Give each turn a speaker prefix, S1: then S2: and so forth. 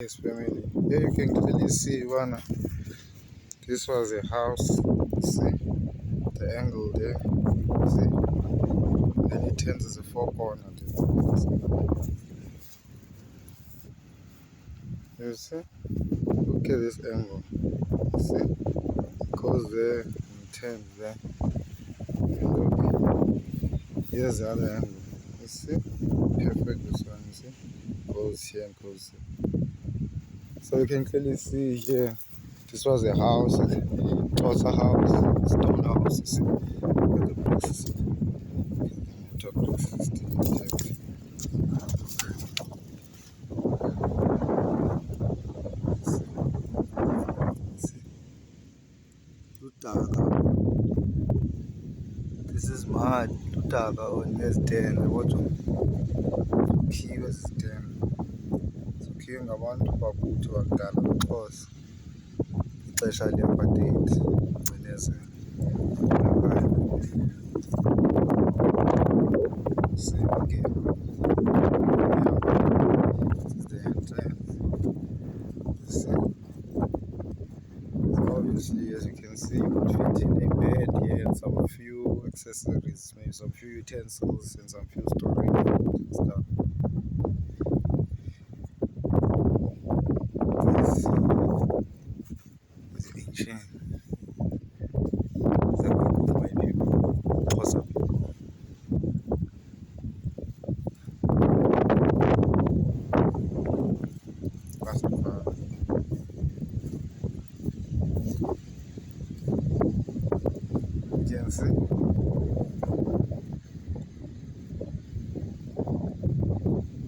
S1: Yes, family. Here you can clearly see one. This was a house. See the angle there. See, and it turns as a four corner. You see? Look at this angle. See, it goes there and turns there. And look, here's the other angle. You see? Perfect. This one. You see? Goes here and goes here. So you can clearly see here. This was a house. It's a house, stone house. You see? Look at the bricks. The bricks is still intact. Ludaka. This is mad. Ludaka on nezidenge kodwa kukhiwe zidenge. Zikhiwe ngabantu bakuthi bakudala beXhosa ixesha le-apartheid ingcinezelo. See again. This is the entrance. See? Obviously, as you can see, fitting a bed here and some few accessories, maybe some few utensils and some few storage and stuff.